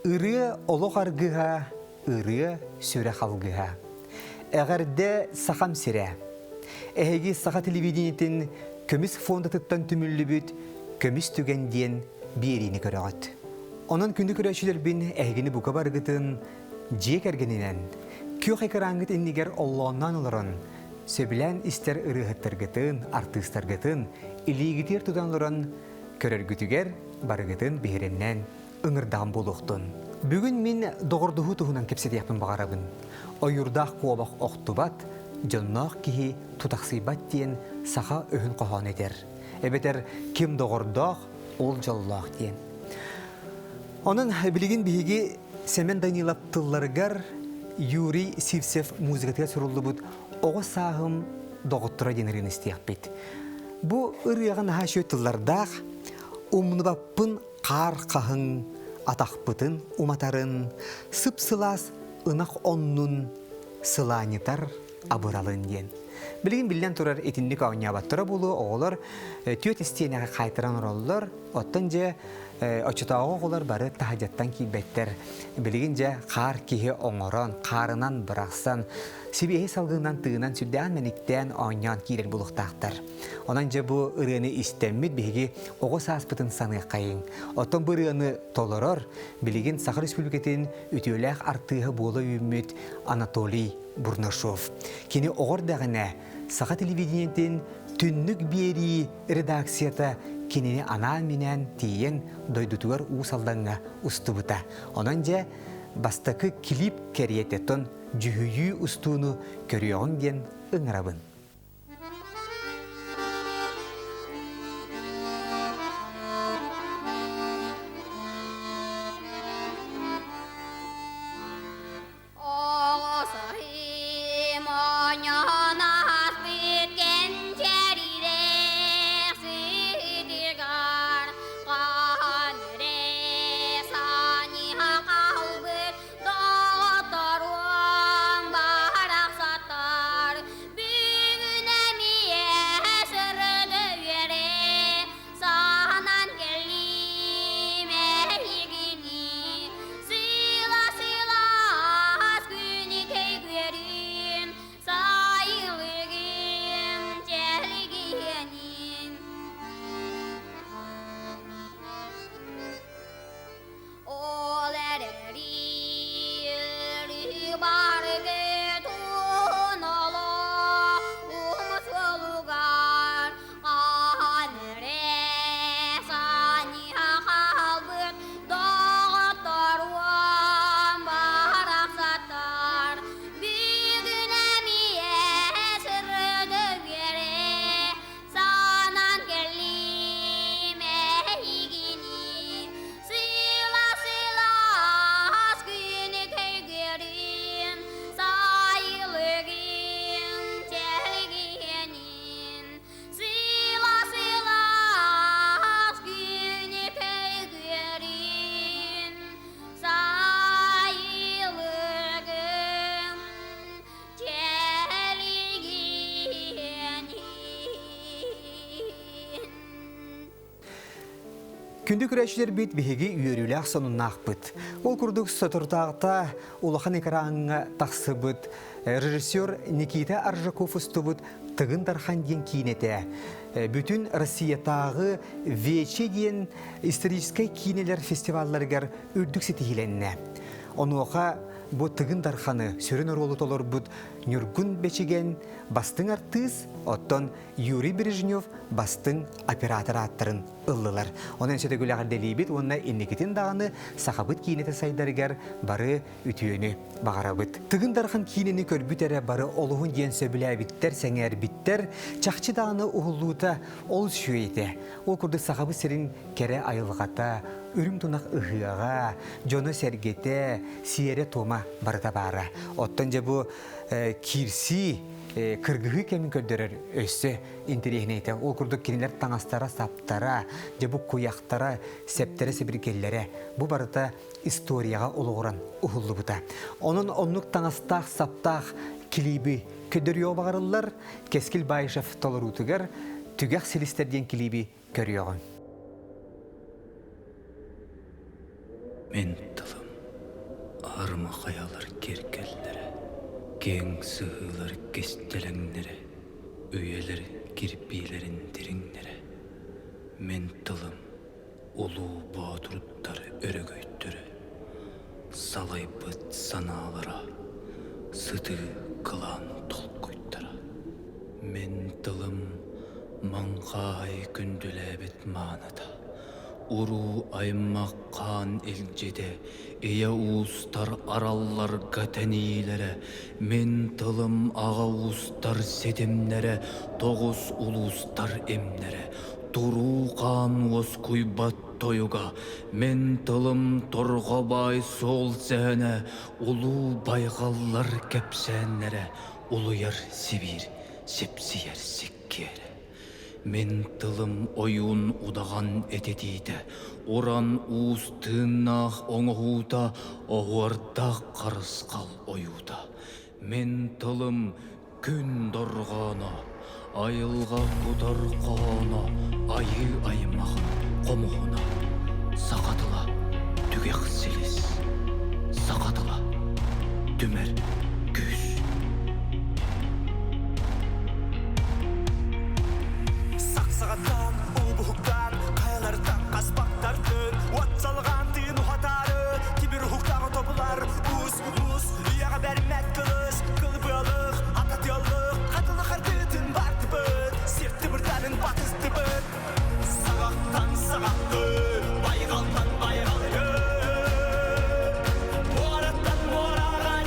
ыры олық аргыға, ыры сөре қалгыға. Әғірде сақам сірі. Әйгі сақа телевидениетін көміс фондатыттан түмілі бүт, көміс түгэн дейін биэрийini көріғат. Онын күнді көрәшілер бін әйгіні бұқа барғытын, жек әргенінен, күйіқ екараңғыт иннігер Оллооннан олырын, сөбілән істер ырығыттарғытын, артыстарғытын, илигітер тұданлырын, көрергітігер барғытын бейреннен ыңырдағын болуқтын. Бүгін мен доғырдығы тұғынан кепсет япын бағарабын. Ойырдақ қуабақ оқтубат, жоннақ кейі тұтақсыйбат дейін сақа өхін қоған етер. Әбетер кем доғырдақ, ол жаллақ дейін. Оның білген бейге Семен Данилов тылларғар Юрий Сивсев музыкатыға сұрылды бұд, оғы сағым доғыттыра денерін істейік бет. Бұ ұрияған хашөй тыллардақ, умныбаппын қар қағын, атақпытын уматарын, сып-сылас ынақ оннын сыланитар абыралын ден. Білген білден тұрар етіндік ауынябаттыра болу, оғылар түйет істейінеға қайтыран ұралылар, оттан же очытауға оғылар бары тахаджаттан кейбеттер. Білген же қар кейі оңыран, қарынан бірақсан, себейі салғынан тығынан сүрден мәніктен ауынян кейлер болуқтақтар. Онан же бұл ұрыны істеммет бейге оғы саспытын саны қайын. Оттан бұл ұрыны толырыр, білген Саха республикатын өтеуләқ артығы болу үммет Анатолий Бурнашов. Кені оғырдағына Саха телевидениетін түннік биэрии редакцията кенені ана менен тиен дойдутуар уусалдаңа устубута. Онан же бастакы клип кәриететтон жүхүйі устууну көріоғын ген ыңырабын. Күнді күрәшілер бет бейге үйеріләқ соныннақ бұд. Ол күрдік сотыртағыта улахан экраңға тақсы бұд. Режиссер Никита Аржаков ұсты бұд тығын дархан ден кейінеті. Бүтін Россиятағы вече ден историческай кейінелер фестивалларығар үрдік сетігіленіне. Оны оға бұ тығын дарханы сөрін оролы толыр бұд Нюргун бечеген бастың артыз, оттон Юрий Бережнев бастың оператор аттырын ыллылар. Онын сөті көліғар дәлейбет, онына еннекетін дағыны сақабыт кейінеті сайдарығар бары үтүйені бағарабыт. Тығын дархан кейінені көрбіт әрі бары олығын ден сөбілі әбіттер, сәңер біттер, чақчы дағыны ұғылуыта ол шүйеті. Ол күрді сақабыт серін кәрі айылғата, үрім тұнақ ұғыға, жоны сәргеті, сиері тома барыта бары. Оттон же бұ кирси кыргығы кемін көрдірер өсі интерегінейті. Ол күрдік кенелер таңастара, саптара, жабы қояқтара, сәптері сәбіргелері. Бұл барыта историяға олығыран ұғылы бұта. Оның онлық таңастақ, саптақ, килиби көдіріо бағарылар, кескіл байышев толыр ұтығар, түгәқ селістерден килиби көріоғын. Мен тылым. арма хаялар керкеллері, кең сығылар кестелеңнері, үйелер кирпилерин тириңнері. Мен тылым, улуу баатуруттар өрөгөйттөрү, салайбыт санаалара, сыты кылан толкуйттара. Мен тылым, маңқай күндүләбет маната, уру аймаққан элжеде, эя уустар аралларга тәнилері, мен тылым аға уустар седемнері, тоғыз улустар эмнері, туру қан ос куйбат тойуга, мен тылым торғабай сол зәне, улу байғаллар кәпсәннері, улуяр Сибир, сепсияр секкері. Мен тылым ойун удаган этетиде, оран уустыннах оңууда, оғуардақ қарысқал оюда. Мен тылым күн дорғана, айылға кударқана, айы аймағын қомуына. Сақатыла түгек селес, сақатыла түмер күз. Сақсағаттан, ұлбұқтан, қайлардан қаспақтардың, от салған тыын ұхатары, кибір ұқтағы тобылар, ұз, ұяға бәрімәт қылыс, қылбылық, ататылық, қатылық артытын барды бұд, сертті біртанын батысты бұд. Сағақтан сағақты, байғалдан байғалығы, ораттан ораған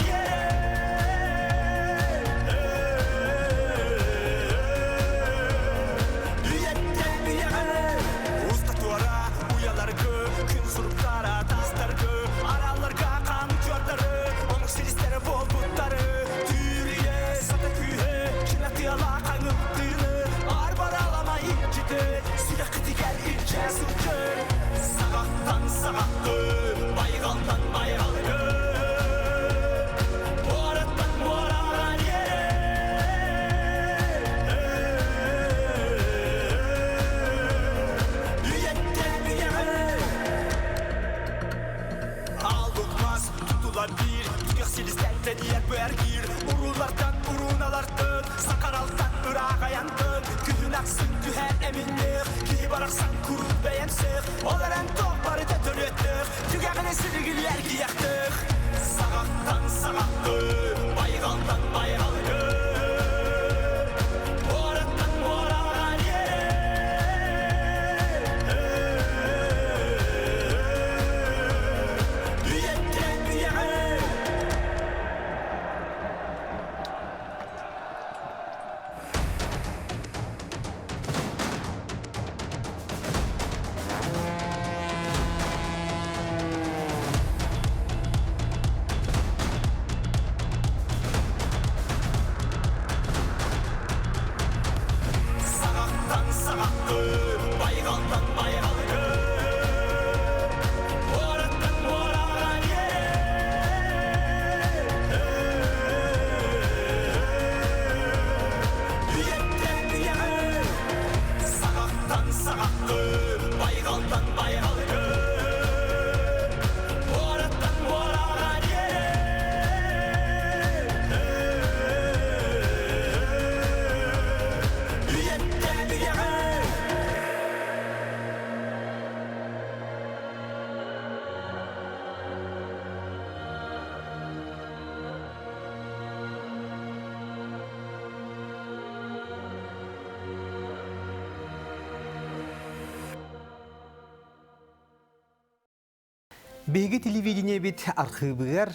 Беги телевидение бит архивыгар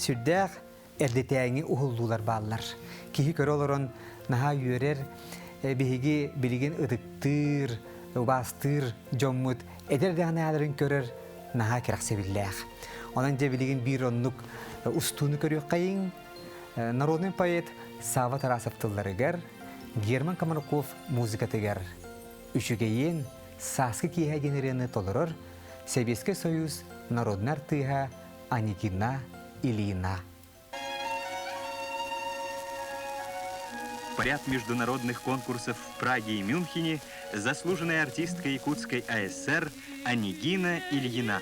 сүрдәк эрдетәңи ухуллулар баллар. Кихи көрөлөрөн наха юрер беги билген ыдыктыр, бастыр, жоммут эдердәнәләрен көрер наха керәксебилләх. Онан же билген бир онлук устуны көрөк кайын народный поэт Сава Тарасовтыларыгар, Герман Комарков музыкатыгар. Үшүгейен саскы киһәгенерене толорор Советский Союз народный артыга Анигина Ильина. В ряд международных конкурсов в Праге и Мюнхене заслуженная артистка Якутской АСР Анигина Ильина.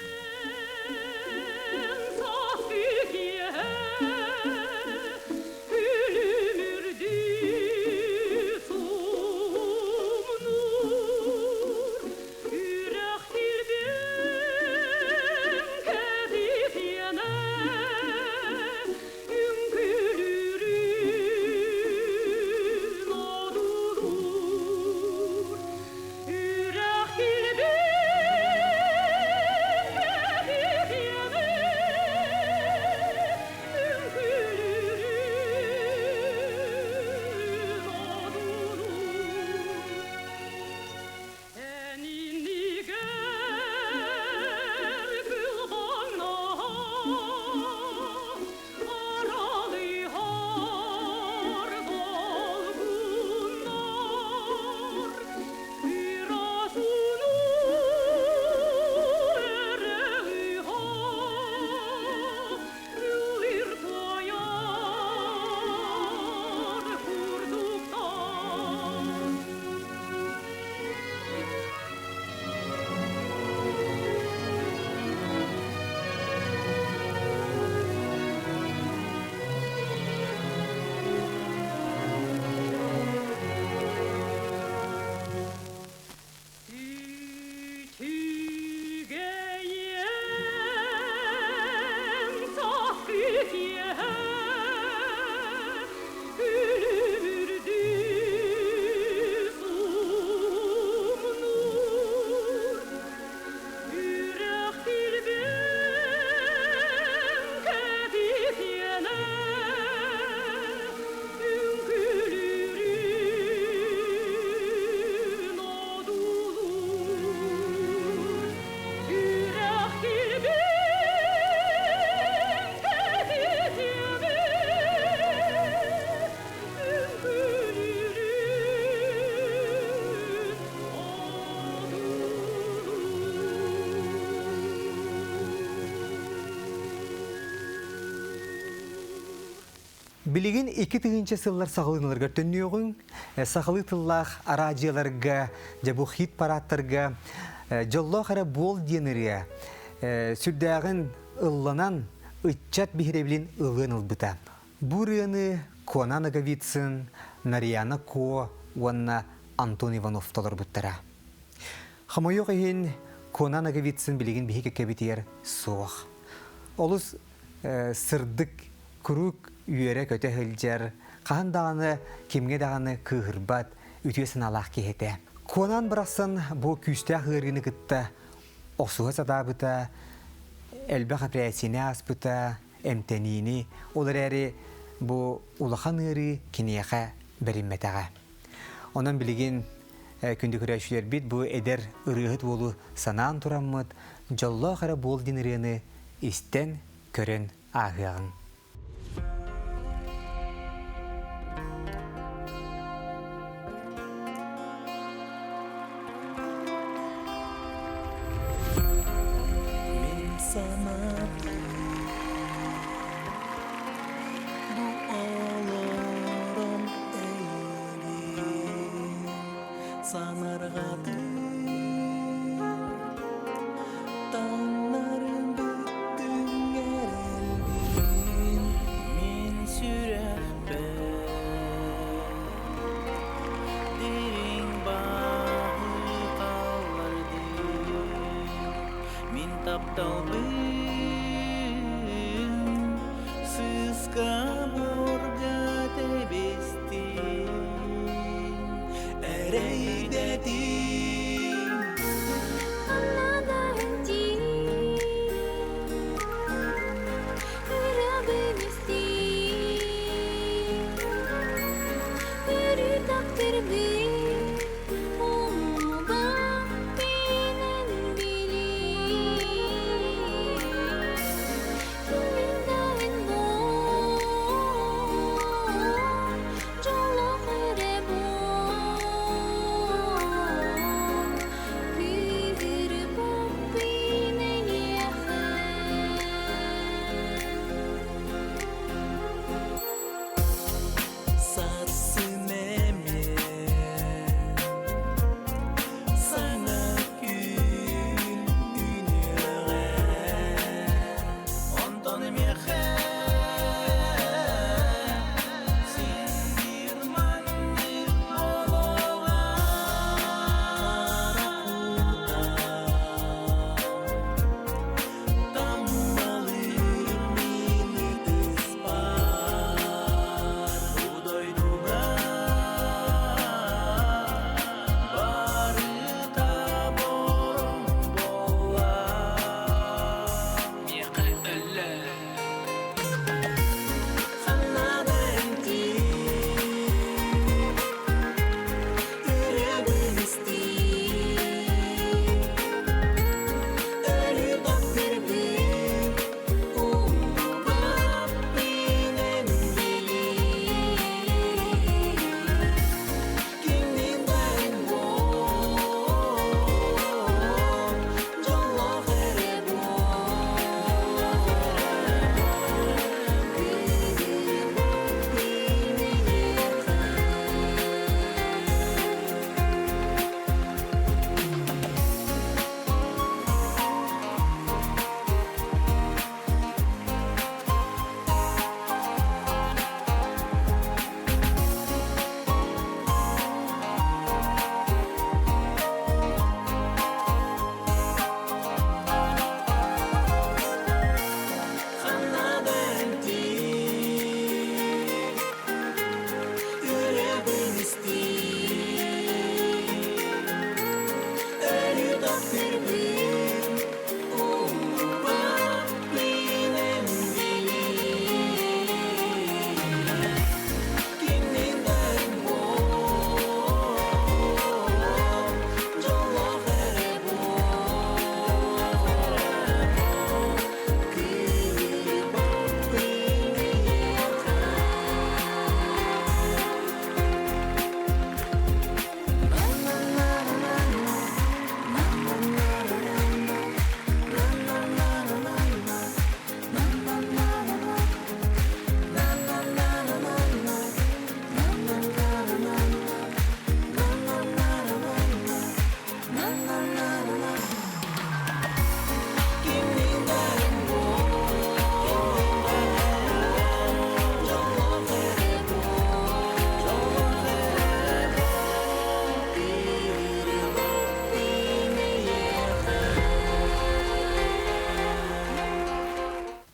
Билигин 2 тыгынча сыллар сағылыналарга төннеугін, сағылы тыллах арадияларга, жабу хит параттарга, жолло қара бол денірия, сүрдәғін ылланан үтчат бихиребілін ылын ылбыта. Бурыны Конан Аговицын, Нарияна Ко, уанна Антон Иванов толар бұттара. Хамайоқ ехен Конан Аговицын билигин бихеке кәбетер соқ. Олыс сырдык күрік үйері көте хылжар, қахан дағаны, кемге дағаны кығырбат, үтесін алақ кехеті. Конан бұрақсын бұл күсті ғырғыны күтті, осуға садабыта, әлбәқ априясіне аспыта, әмтәнейіні, олар әрі бұл ұлақан ғыры кенеяға бәрімметаға. Онан білеген күнді күрәшілер бет бұл әдер ұрығыт болу санаан тұраммыд, жолла қара бол денірені істен көрін ағығын.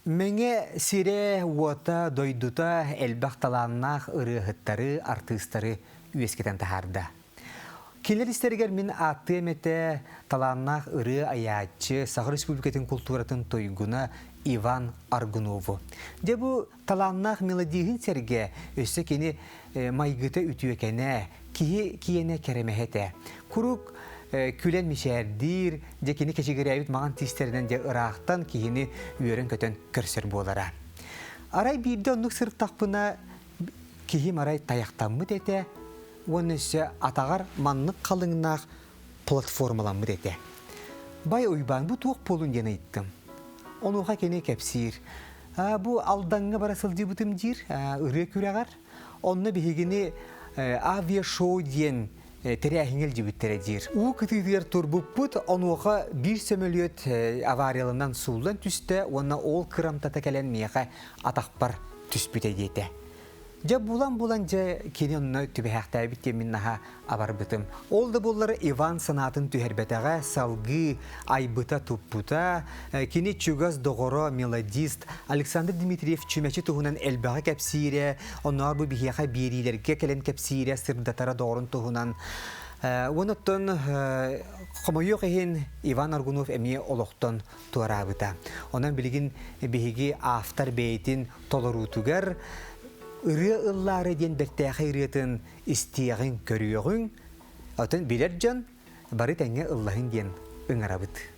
Меңе сире уота дойдута элбах таланнах ырыхыттары, артыстары үескетен тахарда. Келер истергер мен аты эмете таланнах ыры аячы Саха республикатын культуратын тойгуна Иван Аргунову. Дебу таланнах мелодиhin серге өсі кені майгыта үтüекене, киене керемехете. Курук күлен мишердир, де кені кечегерәйбіт маған тистерінен де ырақтан киені үйерін көтен көрсір болара. Арай бейді онлық сырттақпына киім арай таяқтанмы дете, оны өсі атағар маннық қалыңнақ платформаламы дете. Бай ойбан бұ туық полын дені айттым. Онуға кені кәпсир. Бұ алданға барасылды бұтым дир, ұры күрәғар. Онны бігені авиашоу ден терәхиңел жібіттері дир. Уу күтігдер тұрбып бұт, онуға бір сөмөліет авариялынан суылдан түсті, онна ол қырамтата кәлен меға атақпар түспіте дейті. Жа булан жа кені онына түбәхәқтәй бітте мен наға абар бітім. Ол да болары Иван санатын түхербетаға салғы, айбыта тұппыта, кені чугаз доғыра мелодист Александр Дмитриев чүмәчі тұғынан әлбәға кәпсире, онар бұл бігеға биэрийлерге кәлен кәпсире сырдатара доғырын тұғынан. Оныттын қомайық ехен Иван Аргунов әме олықтын туара бұта. Онан білген бігеге автор бәйтін толырутугар, ыры ыллары ден бәртәқі ырытын істеғін көріоғын, отын білер жан бары тәңе ыллағын ден ұңарабыт.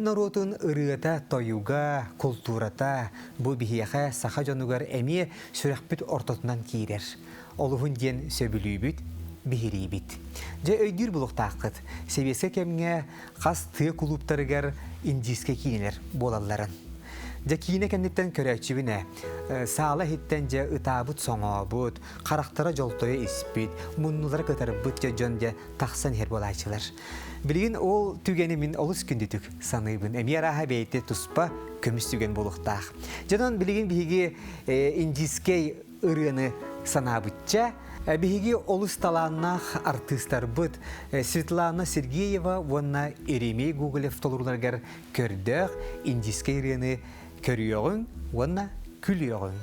народун ырыата, тойуга, культурата, бу бихияха саха жонугар эми сүрәхпит ортотунан киирер. Олуһун ден сөбүлүүбүт, биэрии. Же өйдүр булуктаакыт, себеске кемге кас тыа клубтарыгар индиске киинер болалларын. Же киине кенниттен көрәчүбүнэ, саала хиттен же ытаабыт соңообут, карактара жолтоя испит, муннулар кытарбыт же жон же тахсан хер болайчылар. Билигин ол түгени мин олус күндүтүк саныыбын. Эми араха бейте туспа көмүс түген болуктаак. Жонон билигин биһиги индискей ырыаны санаабытча, биһиги олус талааннах артисттар быт Светлана Сергеева вонна Еремей Гоголев толурларгар көрдөк индискей ырыаны көрүөгүн, вонна күлүөгүн.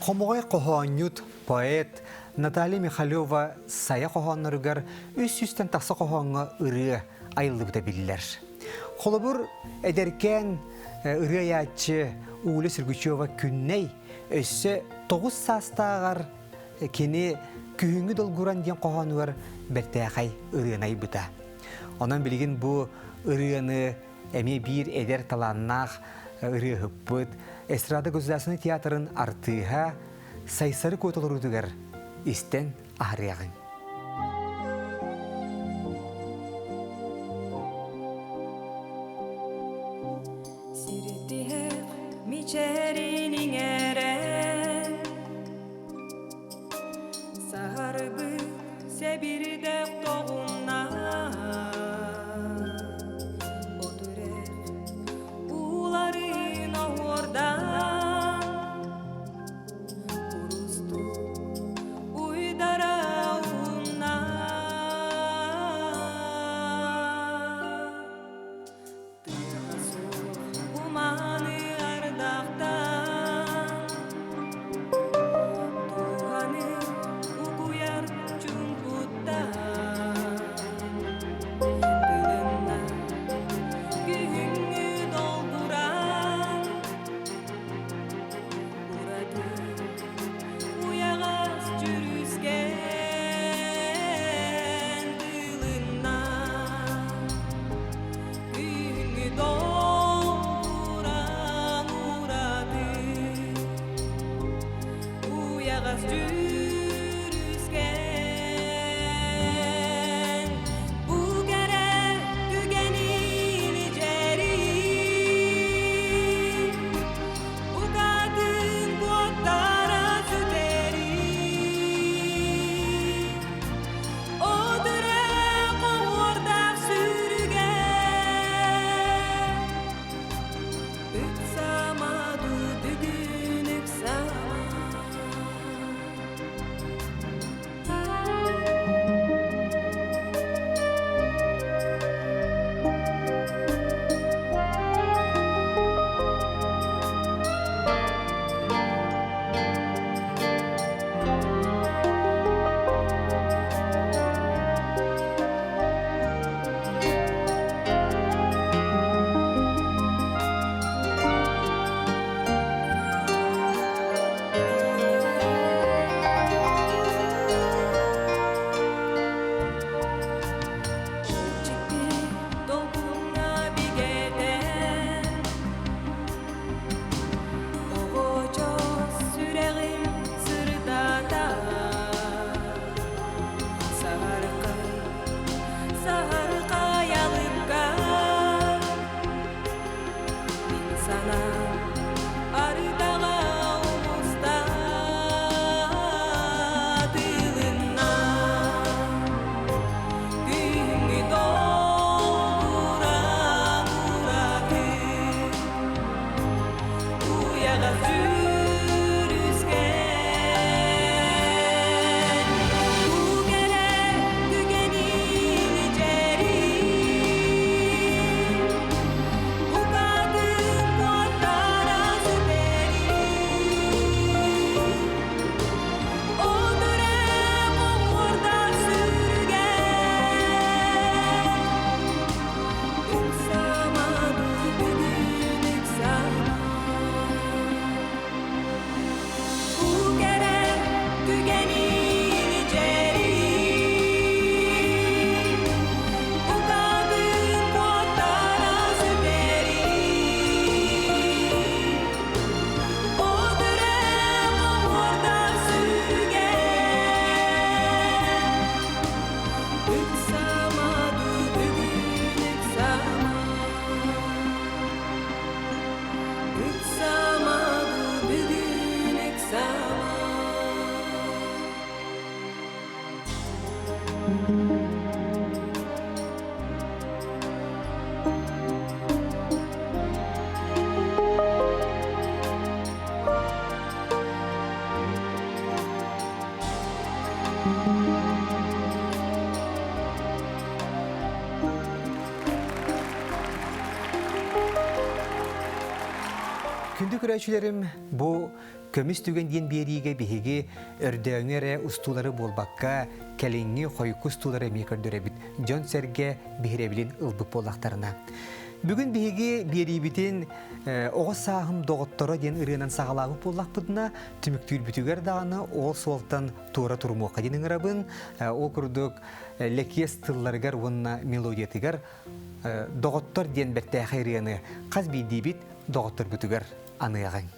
Хомогай қоғанют поэт Наталья Михайлова сая қоғанырығар үс-үстен тақсы қоғанға ұры айылыбыда білілер. Қолыбыр әдеркен ұры аятчы Улы Сыргучева күнней өссі 9 састағар кені күйіңі долгуран ден қоғанығар бәртәқай ұрыынай бұта. Онан білген бұл ұрыыны әме бір әдер таланнақ ұры ғыппыт, эстрада государственный театрын артыға сайсары көтілір үдігер істен ағырияғын. Күндү көрәчүләрем, бу көмүс түгэн диен биэрииге биһиги өрдөңөрэ устулары болбакка, кәлеңги хойку устулары мекөрдөрөбүт. Жон серге биһиребилин ылбык боллактарына. Бүгүн биһиги биэриибитин оҕо саахым доҕотторо диэн ырыанан саҕалаабы боллакпытына түмүктүүрбүтүгер дааны ол суолтан туора турмуокка диэн ыңырабын. Ол курдук лекиес тылларыгар уонна мелодиятыгар доҕоттор диэн бэртээхэ ырыаны хас биидиибит доҕоттор бүтүгер аныаган.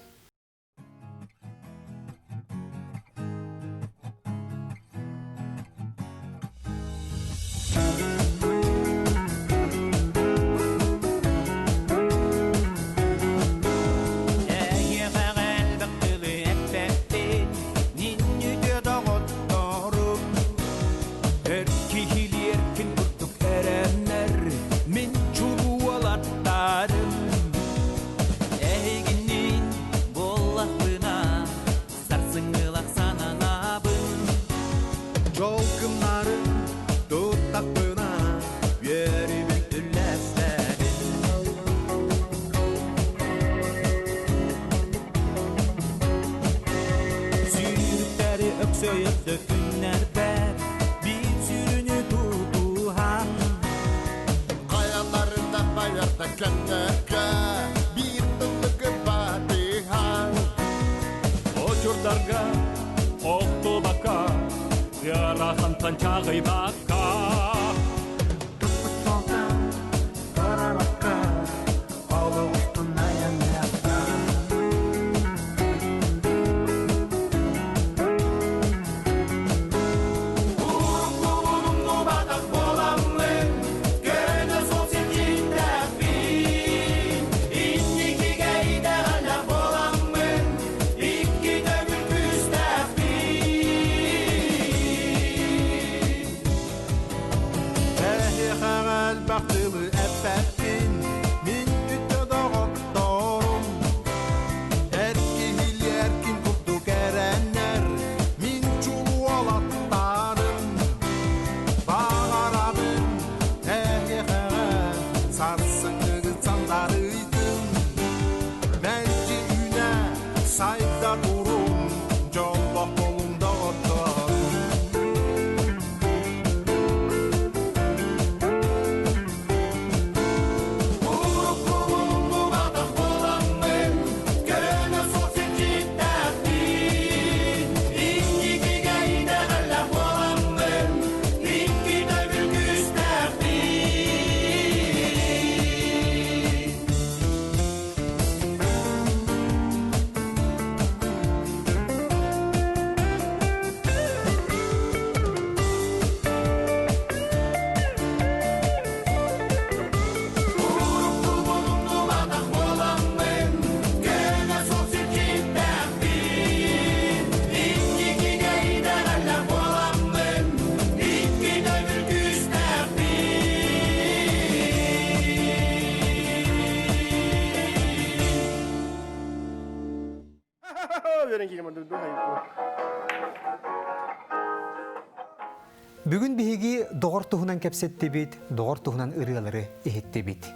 Бүгүн биһиги доғор туһунан кепсеттебит, доғор туһунан ырыалары эхеттебит.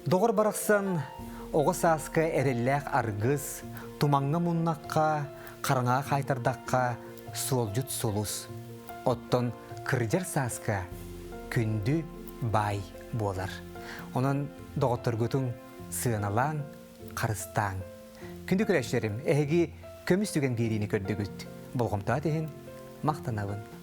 Доғор барақсан, оғы сааска әрелләқ аргыз, тумаңға мұннаққа, қарыңа қайтардаққа суолжут солус. Оттон кыржар сааска күнді бай болар. Онын доғоттар көтің сыаналаң, қарыстаң. Күнді көрәштерім, әйгі көмүс түгэн биэрийини көрдөгүт. Болғымтаа тehen мақтанабын.